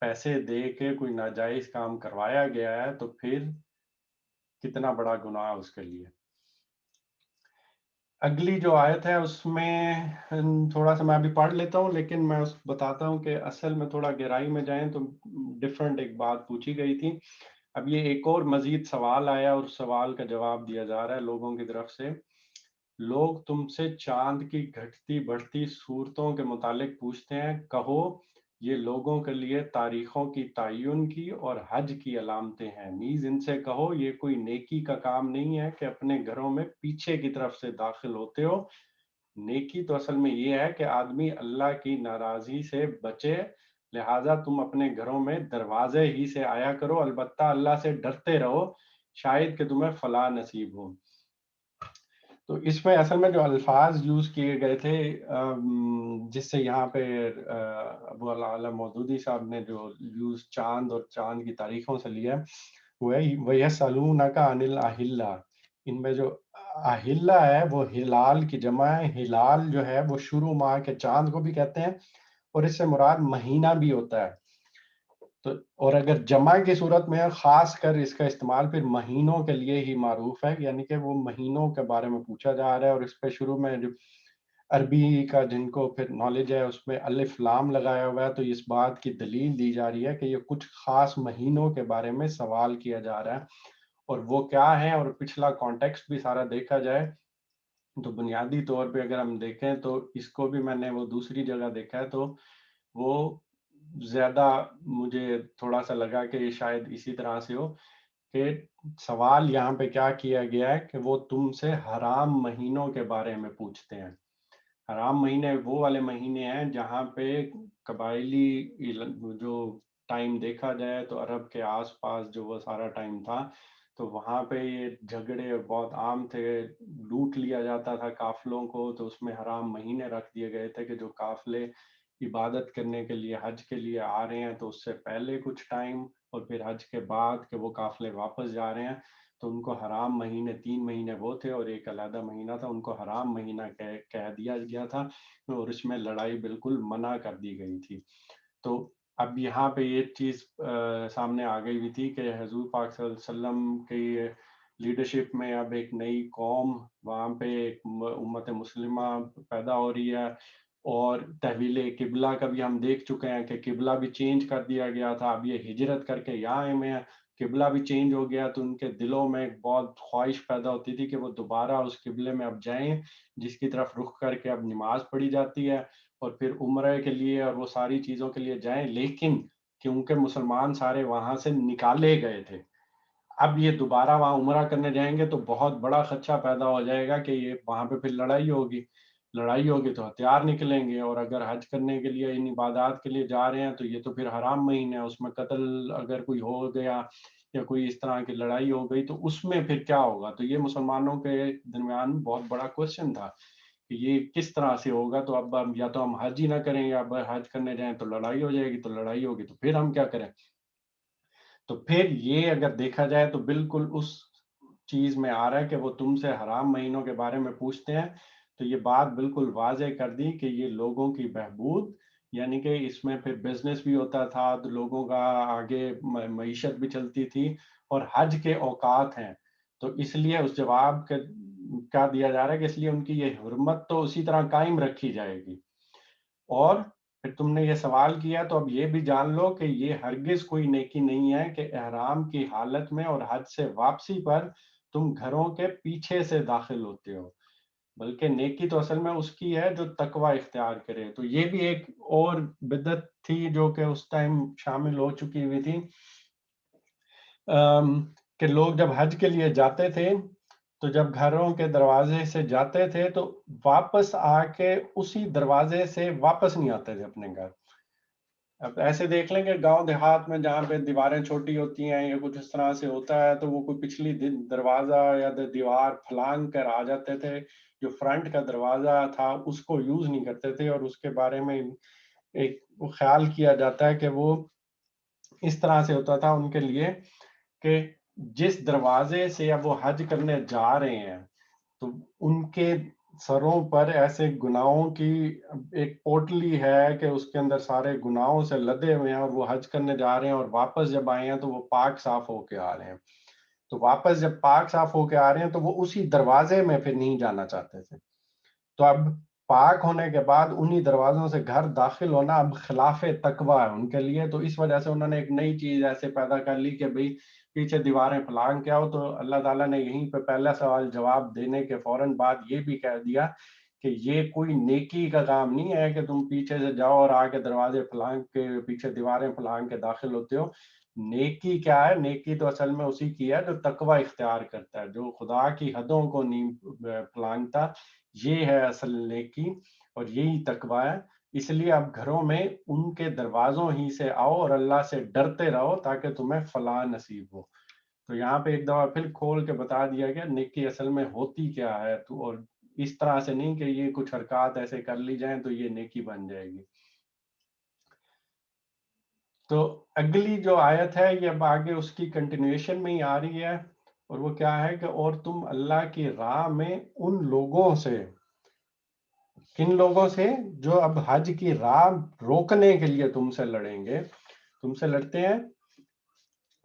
پیسے دے کے کوئی ناجائز کام کروایا گیا ہے تو پھر کتنا بڑا گناہ اس کے لیے. اگلی جو آیت ہے اس میں تھوڑا سا میں ابھی پڑھ لیتا ہوں، لیکن میں بتاتا ہوں کہ اصل میں تھوڑا گہرائی میں جائیں تو ڈیفرنٹ ایک بات پوچھی گئی تھی. اب یہ ایک اور مزید سوال آیا اور سوال کا جواب دیا جا رہا ہے لوگوں کی طرف سے. لوگ تم سے چاند کی گھٹتی بڑھتی صورتوں کے متعلق پوچھتے ہیں، کہو یہ لوگوں کے لیے تاریخوں کی تعین کی اور حج کی علامتیں ہیں. نیز ان سے کہو یہ کوئی نیکی کا کام نہیں ہے کہ اپنے گھروں میں پیچھے کی طرف سے داخل ہوتے ہو. نیکی تو اصل میں یہ ہے کہ آدمی اللہ کی ناراضی سے بچے، لہٰذا تم اپنے گھروں میں دروازے ہی سے آیا کرو، البتہ اللہ سے ڈرتے رہو، شاید کہ تمہیں فلاح نصیب ہو. تو اس میں اصل میں جو الفاظ یوز کیے گئے تھے، جس سے یہاں پہ ابو العالی مودودی صاحب نے جو یوز چاند اور چاند کی تاریخوں سے لیا ہے، وَيَسْأَلُونَكَ عَنِ الْأَهِلَّةِ، ان میں جو اہلہ ہے وہ ہلال کی جمع ہے. ہلال جو ہے وہ شروع ماہ کے چاند کو بھی کہتے ہیں، اور اس سے مراد مہینہ بھی ہوتا ہے. تو اور اگر جمع کی صورت میں ہے، خاص کر اس کا استعمال پھر مہینوں کے لیے ہی معروف ہے، یعنی کہ وہ مہینوں کے بارے میں پوچھا جا رہا ہے. اور اس پہ شروع میں جو عربی کا جن کو پھر نالج ہے اس میں الف لام لگایا ہوا ہے، تو اس بات کی دلیل دی جا رہی ہے کہ یہ کچھ خاص مہینوں کے بارے میں سوال کیا جا رہا ہے. اور وہ کیا ہے، اور پچھلا کانٹیکسٹ بھی سارا دیکھا جائے تو بنیادی طور پہ اگر ہم دیکھیں تو اس کو بھی میں نے وہ دوسری جگہ دیکھا ہے، تو وہ زیادہ مجھے تھوڑا سا لگا کہ یہ شاید اسی طرح سے ہو کہ سوال یہاں پہ کیا کیا گیا ہے کہ وہ تم سے حرام مہینوں کے بارے میں پوچھتے ہیں. حرام مہینے وہ والے مہینے ہیں جہاں پہ قبائلی جو ٹائم دیکھا جائے تو عرب کے آس پاس جو وہ سارا ٹائم تھا، تو وہاں پہ یہ جھگڑے بہت عام تھے، لوٹ لیا جاتا تھا قافلوں کو. تو اس میں حرام مہینے رکھ دیے گئے تھے کہ جو قافلے عبادت کرنے کے لیے حج کے لیے آ رہے ہیں تو اس سے پہلے کچھ ٹائم، اور پھر حج کے بعد کہ وہ قافلے واپس جا رہے ہیں، تو ان کو حرام مہینے 3 مہینے وہ تھے اور ایک علیحدہ مہینہ تھا، ان کو حرام مہینہ کہہ دیا گیا تھا، اور اس میں لڑائی بالکل منع کر دی گئی تھی. تو اب یہاں پہ یہ چیز سامنے آ گئی ہوئی تھی کہ حضور پاک صلی اللہ علیہ وسلم کی لیڈرشپ میں اب ایک نئی قوم وہاں پہ ایک امت مسلمہ پیدا ہو رہی ہے. اور تحویل قبلہ کا بھی ہم دیکھ چکے ہیں کہ قبلہ بھی چینج کر دیا گیا تھا. اب یہ ہجرت کر کے یہاں آئے ہوئے ہیں، قبلہ بھی چینج ہو گیا، تو ان کے دلوں میں ایک بہت خواہش پیدا ہوتی تھی کہ وہ دوبارہ اس قبلے میں اب جائیں جس کی طرف رخ کر کے اب نماز پڑھی جاتی ہے، اور پھر عمرہ کے لیے اور وہ ساری چیزوں کے لیے جائیں. لیکن کیونکہ مسلمان سارے وہاں سے نکالے گئے تھے، اب یہ دوبارہ وہاں عمرہ کرنے جائیں گے تو بہت بڑا خدشہ پیدا ہو جائے گا کہ یہ وہاں پہ پھر لڑائی ہوگی تو ہتھیار نکلیں گے. اور اگر حج کرنے کے لیے ان عبادات کے لیے جا رہے ہیں تو یہ تو پھر حرام مہینے ہے، اس میں قتل اگر کوئی ہو گیا یا کوئی اس طرح کی لڑائی ہو گئی تو اس میں پھر کیا ہوگا. تو یہ مسلمانوں کے درمیان بہت بڑا کوشچن تھا کہ یہ کس طرح سے ہوگا. تو اب یا تو ہم حج ہی نہ کریں، یا اب حج کرنے جائیں تو لڑائی ہو جائے گی، تو لڑائی ہوگی تو پھر ہم کیا کریں. تو پھر یہ اگر دیکھا جائے تو بالکل اس چیز میں آ رہا ہے کہ وہ تم سے حرام مہینوں کے بارے میں پوچھتے ہیں. تو یہ بات بالکل واضح کر دی کہ یہ لوگوں کی بہبود، یعنی کہ اس میں پھر بزنس بھی ہوتا تھا، تو لوگوں کا آگے معیشت بھی چلتی تھی، اور حج کے اوقات ہیں. تو اس لیے اس جواب کے کیا دیا جا رہا ہے کہ اس لیے ان کی یہ حرمت تو اسی طرح قائم رکھی جائے گی. اور پھر تم نے یہ سوال کیا تو اب یہ بھی جان لو کہ یہ ہرگز کوئی نیکی نہیں ہے کہ احرام کی حالت میں اور حج سے واپسی پر تم گھروں کے پیچھے سے داخل ہوتے ہو، بلکہ نیکی تو اصل میں اس کی ہے جو تقوی اختیار کرے. تو یہ بھی ایک اور بدعت تھی جو کہ اس ٹائم شامل ہو چکی ہوئی تھی، کہ لوگ جب حج کے لیے جاتے تھے تو جب گھروں کے دروازے سے جاتے تھے تو واپس آ کے اسی دروازے سے واپس نہیں آتے تھے اپنے گھر. اب ایسے دیکھ لیں کہ گاؤں دیہات میں جہاں پہ دیواریں چھوٹی ہوتی ہیں یا کچھ اس طرح سے ہوتا ہے تو وہ کوئی پچھلی دروازہ یا دیوار پھلانگ کر آ جاتے تھے. جو فرنٹ کا دروازہ تھا اس کو یوز نہیں کرتے تھے، اور اس کے بارے میں ایک خیال کیا جاتا ہے کہ وہ اس طرح سے ہوتا تھا ان کے لیے کہ جس دروازے سے اب وہ حج کرنے جا رہے ہیں تو ان کے سروں پر ایسے گناہوں کی ایک پوٹلی ہے کہ اس کے اندر سارے گناہوں سے لدے ہوئے ہیں، اور وہ حج کرنے جا رہے ہیں، اور واپس جب آئے ہیں تو وہ پاک صاف ہو کے آ رہے ہیں. تو واپس جب پاک صاف ہو کے آ رہے ہیں تو وہ اسی دروازے میں پھر نہیں جانا چاہتے تھے. تو اب پاک ہونے کے بعد انہی دروازوں سے گھر داخل ہونا اب خلاف تقوی ہے ان کے لیے. تو اس وجہ سے انہوں نے ایک نئی چیز ایسے پیدا کر لی کہ بھئی پیچھے دیواریں پھلانگ کے آؤ. تو اللہ تعالیٰ نے یہیں پہ پہلا سوال جواب دینے کے فوراً بعد یہ بھی کہہ دیا کہ یہ کوئی نیکی کا کام نہیں ہے کہ تم پیچھے سے جاؤ اور آگے دروازے پھلانگ کے پیچھے دیواریں پھلانگ کے داخل ہوتے ہو. نیکی کیا ہے؟ نیکی تو اصل میں اسی کی ہے جو تقوی اختیار کرتا ہے، جو خدا کی حدوں کو نہیں پھلانگتا. یہ ہے اصل نیکی اور یہی تقوی ہے. اس لیے اب گھروں میں ان کے دروازوں ہی سے آؤ اور اللہ سے ڈرتے رہو تاکہ تمہیں فلاح نصیب ہو. تو یہاں پہ ایک دفعہ پھر کھول کے بتا دیا گیا نیکی اصل میں ہوتی کیا ہے. تو اور اس طرح سے نہیں کہ یہ کچھ حرکات ایسے کر لی جائیں تو یہ نیکی بن جائے گی. تو اگلی جو آیت ہے یہ اب آگے اس کی کنٹینیوشن میں ہی آ رہی ہے، اور وہ کیا ہے کہ اور تم اللہ کی راہ میں ان لوگوں سے، کن لوگوں سے؟ جو اب حج کی راہ روکنے کے لیے تم سے لڑیں گے، تم سے لڑتے ہیں،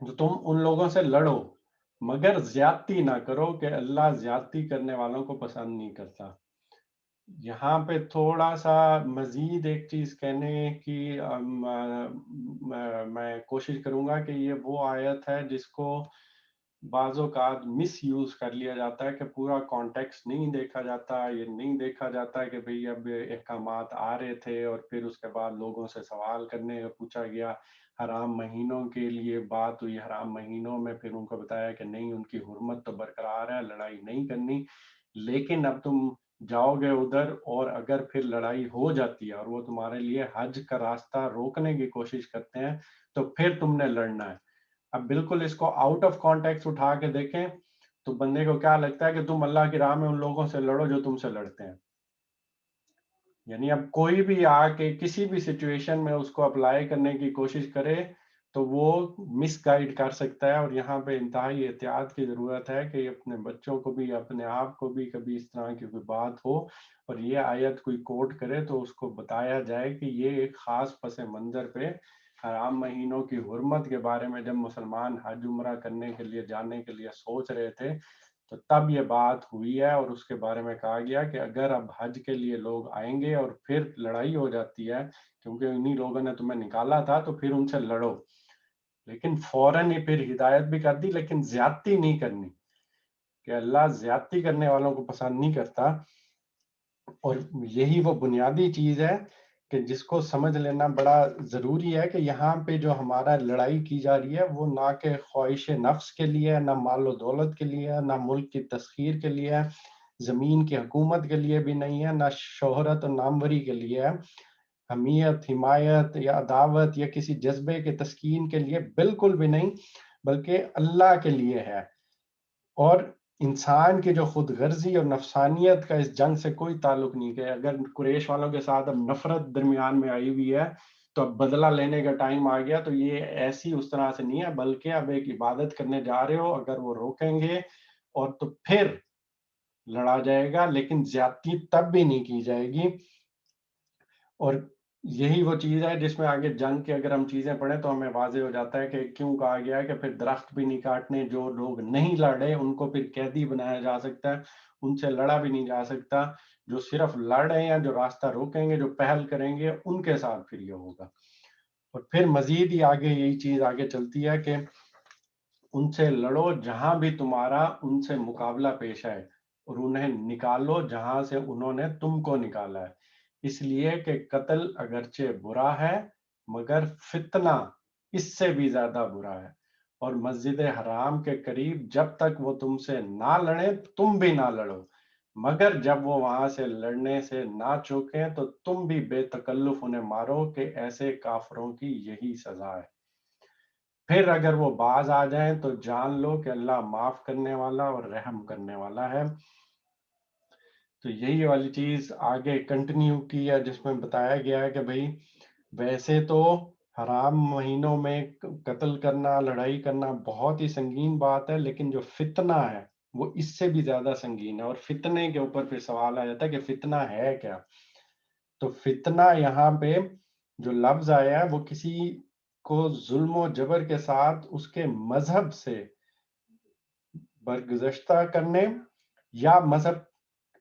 جو تم ان لوگوں سے لڑو مگر زیادتی نہ کرو کہ اللہ زیادتی کرنے والوں کو پسند نہیں کرتا۔ یہاں پہ تھوڑا سا مزید ایک چیز کہنے کی میں کوشش کروں گا کہ یہ وہ آیت ہے جس کو بعض اوقات مس یوز کر لیا جاتا ہے کہ پورا کانٹیکس نہیں دیکھا جاتا، یہ نہیں دیکھا جاتا کہ بھئی اب احکامات آ رہے تھے اور پھر اس کے بعد لوگوں سے سوال کرنے کا پوچھا گیا، حرام مہینوں کے لیے بات ہوئی، حرام مہینوں میں پھر ان کو بتایا کہ نہیں، ان کی حرمت تو برقرار ہے، لڑائی نہیں کرنی، لیکن اب تم جاؤ گے ادھر اور اگر پھر لڑائی ہو جاتی ہے اور وہ تمہارے لیے حج کا راستہ روکنے کی کوشش کرتے ہیں تو پھر تم نے لڑنا ہے۔ اب بالکل اس کو آؤٹ آف کانٹیکس اٹھا کے دیکھیں تو بندے کو کیا لگتا ہے کہ تم اللہ کی راہ میں ان لوگوں سے لڑو جو تم سے لڑتے ہیں، یعنی اب کوئی بھی آ کے کسی بھی سچویشن میں اس کو اپلائی کرنے کی کوشش کرے تو وہ مس گائیڈ کر سکتا ہے، اور یہاں پہ انتہائی احتیاط کی ضرورت ہے کہ اپنے بچوں کو بھی، اپنے آپ کو بھی کبھی اس طرح کی کوئی بات ہو اور یہ آیت کوئی کوٹ کرے تو اس کو بتایا جائے کہ یہ ایک خاص پس منظر پہ حرام مہینوں کی حرمت کے بارے میں جب مسلمان حج عمرہ کرنے کے لیے جانے کے لیے سوچ رہے تھے تو تب یہ بات ہوئی ہے، اور اس کے بارے میں کہا گیا کہ اگر اب حج کے لیے لوگ آئیں گے اور پھر لڑائی ہو جاتی ہے کیونکہ انہی لوگوں نے تمہیں نکالا تھا تو پھر ان سے لڑو، لیکن فوراً ہی پھر ہدایت بھی کر دی لیکن زیادتی نہیں کرنی، کہ اللہ زیادتی کرنے والوں کو پسند نہیں کرتا۔ اور یہی وہ بنیادی چیز ہے کہ جس کو سمجھ لینا بڑا ضروری ہے کہ یہاں پہ جو ہمارا لڑائی کی جا رہی ہے وہ نہ کہ خواہش نفس کے لیے، نہ مال و دولت کے لیے، نہ ملک کی تسخیر کے لیے، زمین کی حکومت کے لیے بھی نہیں ہے، نہ شہرت و ناموری کے لیے ہے، حمیت، حمایت یا عداوت یا کسی جذبے کے تسکین کے لیے بالکل بھی نہیں، بلکہ اللہ کے لیے ہے۔ اور انسان کی جو خود غرضی اور نفسانیت کا اس جنگ سے کوئی تعلق نہیں، کہ اگر قریش والوں کے ساتھ اب نفرت درمیان میں آئی ہوئی ہے تو اب بدلہ لینے کا ٹائم آ گیا، تو یہ ایسی اس طرح سے نہیں ہے، بلکہ اب ایک عبادت کرنے جا رہے ہو، اگر وہ روکیں گے اور تو پھر لڑا جائے گا، لیکن زیادتی تب بھی نہیں کی جائے گی۔ اور یہی وہ چیز ہے جس میں آگے جنگ کے اگر ہم چیزیں پڑھیں تو ہمیں واضح ہو جاتا ہے کہ کیوں کہا گیا ہے کہ پھر درخت بھی نہیں کاٹنے، جو لوگ نہیں لڑے ان کو پھر قیدی بنایا جا سکتا ہے، ان سے لڑا بھی نہیں جا سکتا، جو صرف لڑ رہے ہیں، جو راستہ روکیں گے، جو پہل کریں گے، ان کے ساتھ پھر یہ ہوگا۔ اور پھر مزید ہی آگے یہی چیز آگے چلتی ہے کہ ان سے لڑو جہاں بھی تمہارا ان سے مقابلہ پیش ہے، اور انہیں نکالو جہاں سے انہوں نے تم کو نکالا ہے، اس لیے کہ قتل اگرچہ برا ہے مگر فتنہ اس سے بھی زیادہ برا ہے، اور مسجد حرام کے قریب جب تک وہ تم سے نہ لڑیں تم بھی نہ لڑو، مگر جب وہ وہاں سے لڑنے سے نہ چوکیں تو تم بھی بے تکلف انہیں مارو، کہ ایسے کافروں کی یہی سزا ہے۔ پھر اگر وہ باز آ جائیں تو جان لو کہ اللہ معاف کرنے والا اور رحم کرنے والا ہے۔ تو یہی والی چیز آگے کنٹینیو کی ہے جس میں بتایا گیا ہے کہ بھئی ویسے تو حرام مہینوں میں قتل کرنا، لڑائی کرنا بہت ہی سنگین بات ہے، لیکن جو فتنہ ہے وہ اس سے بھی زیادہ سنگین ہے، اور فتنے کے اوپر پھر سوال آ جاتا ہے کہ فتنہ ہے کیا؟ تو فتنہ یہاں پہ جو لفظ آیا ہے وہ کسی کو ظلم و جبر کے ساتھ اس کے مذہب سے برگزشتہ کرنے یا مذہب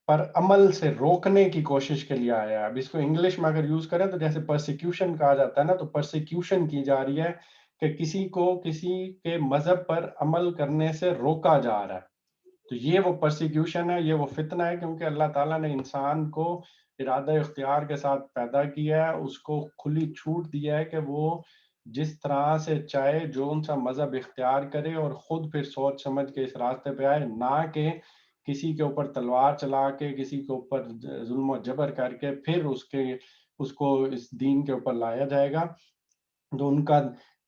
پر عمل سے روکنے کی کوشش کے لیے آیا ہے۔ اب اس کو انگلش میں اگر یوز کریں تو جیسے پرسیکیوشن کہا جاتا ہے نا، تو پرسیکیوشن کی جا رہی ہے کہ کسی کو کسی کے مذہب پر عمل کرنے سے روکا جا رہا ہے، تو یہ وہ پرسیکیوشن ہے، یہ وہ فتنہ ہے، کیونکہ اللہ تعالیٰ نے انسان کو ارادہ اختیار کے ساتھ پیدا کیا ہے، اس کو کھلی چھوٹ دیا ہے کہ وہ جس طرح سے چاہے جون سا مذہب اختیار کرے اور خود پھر سوچ سمجھ کے اس راستے پہ آئے، نہ کہ کسی کے اوپر تلوار چلا کے، کسی کے اوپر ظلم و جبر کر کے پھر اس کو اس دین کے اوپر لایا جائے گا۔ تو ان کا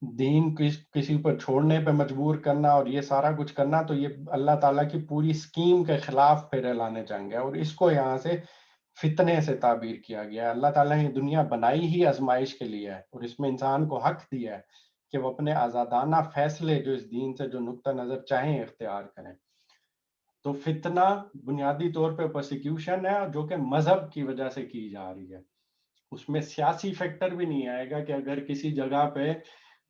دین کسی پر چھوڑنے پہ مجبور کرنا اور یہ سارا کچھ کرنا، تو یہ اللہ تعالیٰ کی پوری سکیم کے خلاف پھر لانے جائیں گے، اور اس کو یہاں سے فتنے سے تعبیر کیا گیا ہے۔ اللہ تعالیٰ نے دنیا بنائی ہی آزمائش کے لیے ہے، اور اس میں انسان کو حق دیا ہے کہ وہ اپنے آزادانہ فیصلے جو اس دین سے جو نقطہ نظر چاہیں اختیار کریں. تو فتنہ بنیادی طور پہ پرسیکیوشن ہے جو کہ مذہب کی وجہ سے کی جا رہی ہے. اس میں سیاسی فیکٹر بھی نہیں آئے گا کہ اگر کسی جگہ پہ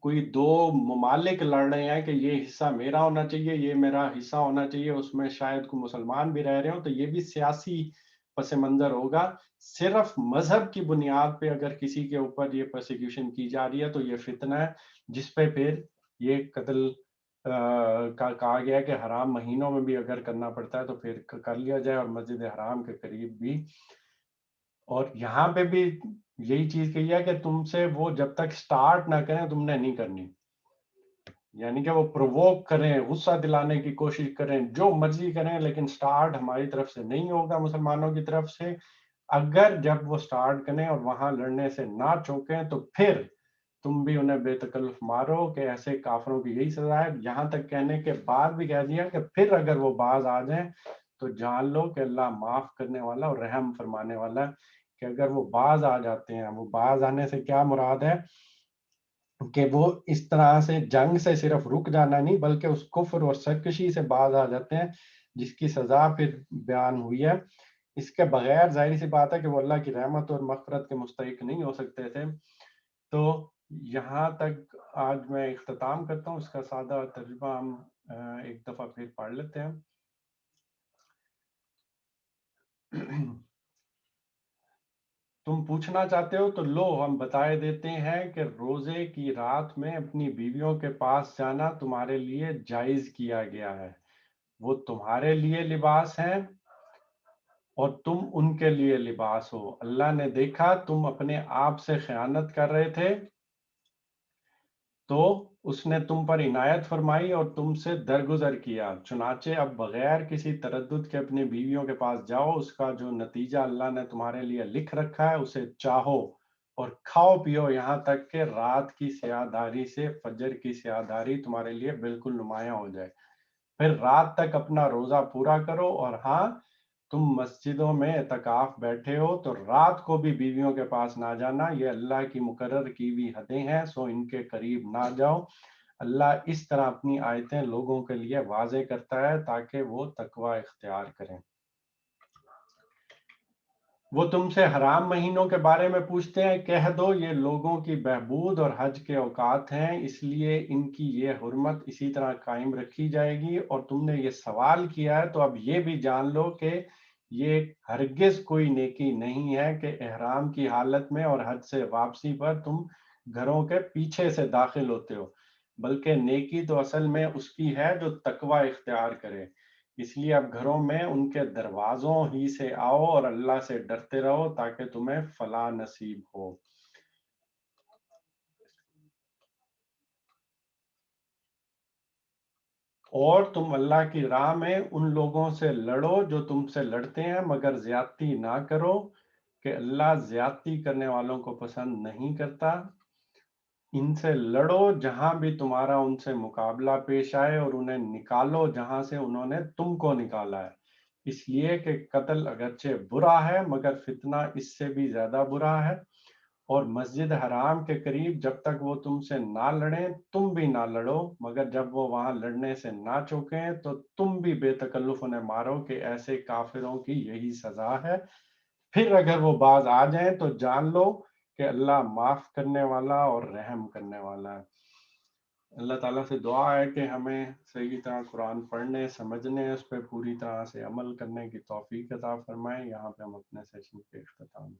کوئی دو ممالک لڑ رہے ہیں کہ یہ حصہ میرا ہونا چاہیے، یہ میرا حصہ ہونا چاہیے، اس میں شاید کوئی مسلمان بھی رہ رہے ہوں، تو یہ بھی سیاسی پس منظر ہوگا. صرف مذہب کی بنیاد پہ اگر کسی کے اوپر یہ پرسیکیوشن کی جا رہی ہے تو یہ فتنہ ہے، جس پہ پھر یہ قتل کا کہا گیا ہے کہ حرام مہینوں میں بھی اگر کرنا پڑتا ہے تو پھر کر لیا جائے، اور مسجد حرام کے قریب بھی. اور یہاں پہ بھی یہی چیز کہی ہے کہ تم سے وہ جب تک سٹارٹ نہ کریں تم نے نہیں کرنی. یعنی کہ وہ پرووک کریں، غصہ دلانے کی کوشش کریں، جو مرضی کریں، لیکن سٹارٹ ہماری طرف سے نہیں ہوگا، مسلمانوں کی طرف سے. اگر جب وہ سٹارٹ کریں اور وہاں لڑنے سے نہ چوکیں تو پھر تم بھی انہیں بے تکلف مارو، کہ ایسے کافروں کی یہی سزا ہے. یہاں تک کہنے کے بعد بھی کہہ دیا کہ پھر اگر وہ باز آ جائیں تو جان لو کہ اللہ معاف کرنے والا اور رحم فرمانے والا. کہ اگر وہ باز آ جاتے ہیں، وہ باز آنے سے کیا مراد ہے کہ وہ اس طرح سے جنگ سے صرف رک جانا نہیں، بلکہ اس کفر اور سرکشی سے باز آ جاتے ہیں جس کی سزا پھر بیان ہوئی ہے. اس کے بغیر ظاہری سی بات ہے کہ وہ اللہ کی رحمت اور مغفرت کے مستحق نہیں ہو سکتے تھے. تو یہاں تک آج میں اختتام کرتا ہوں. اس کا سادہ ترجمہ ہم ایک دفعہ پھر پڑھ لیتے ہیں. تم پوچھنا چاہتے ہو تو لو ہم بتائے دیتے ہیں کہ روزے کی رات میں اپنی بیویوں کے پاس جانا تمہارے لیے جائز کیا گیا ہے. وہ تمہارے لیے لباس ہیں اور تم ان کے لیے لباس ہو. اللہ نے دیکھا تم اپنے آپ سے خیانت کر رہے تھے تو اس نے تم پر عنایت فرمائی اور تم سے درگزر کیا. چنانچہ اب بغیر کسی تردد کے اپنی بیویوں کے پاس جاؤ. اس کا جو نتیجہ اللہ نے تمہارے لیے لکھ رکھا ہے اسے چاہو اور کھاؤ پیو یہاں تک کہ رات کی سیاہ داری سے فجر کی سیاہ داری تمہارے لیے بالکل نمایاں ہو جائے. پھر رات تک اپنا روزہ پورا کرو. اور ہاں، تم مسجدوں میں اعتکاف بیٹھے ہو تو رات کو بھی بیویوں کے پاس نہ جانا. یہ اللہ کی مقرر کی ہوئی حدیں ہیں، سو ان کے قریب نہ جاؤ. اللہ اس طرح اپنی آیتیں لوگوں کے لیے واضح کرتا ہے تاکہ وہ تقوی اختیار کریں. وہ تم سے حرام مہینوں کے بارے میں پوچھتے ہیں، کہہ دو یہ لوگوں کی بہبود اور حج کے اوقات ہیں، اس لیے ان کی یہ حرمت اسی طرح قائم رکھی جائے گی. اور تم نے یہ سوال کیا ہے تو اب یہ بھی جان لو کہ یہ ہرگز کوئی نیکی نہیں ہے کہ احرام کی حالت میں اور حج سے واپسی پر تم گھروں کے پیچھے سے داخل ہوتے ہو، بلکہ نیکی تو اصل میں اس کی ہے جو تقوی اختیار کرے. اس لیے اب گھروں میں ان کے دروازوں ہی سے آؤ اور اللہ سے ڈرتے رہو تاکہ تمہیں فلاح نصیب ہو. اور تم اللہ کی راہ میں ان لوگوں سے لڑو جو تم سے لڑتے ہیں، مگر زیادتی نہ کرو کہ اللہ زیادتی کرنے والوں کو پسند نہیں کرتا. ان سے لڑو جہاں بھی تمہارا ان سے مقابلہ پیش آئے اور انہیں نکالو جہاں سے انہوں نے تم کو نکالا ہے، اس لیے کہ قتل اگرچہ برا ہے مگر فتنہ اس سے بھی زیادہ برا ہے. اور مسجد حرام کے قریب جب تک وہ تم سے نہ لڑیں تم بھی نہ لڑو، مگر جب وہ وہاں لڑنے سے نہ چوکیں تو تم بھی بے تکلف انہیں مارو، کہ ایسے کافروں کی یہی سزا ہے. پھر اگر وہ باز آ جائیں تو جان لو کہ اللہ معاف کرنے والا اور رحم کرنے والا ہے. اللہ تعالیٰ سے دعا ہے کہ ہمیں صحیح طرح قرآن پڑھنے، سمجھنے، اس پہ پوری طرح سے عمل کرنے کی توفیق عطا فرمائے. یہاں پہ ہم اپنے سیشن کے اختتام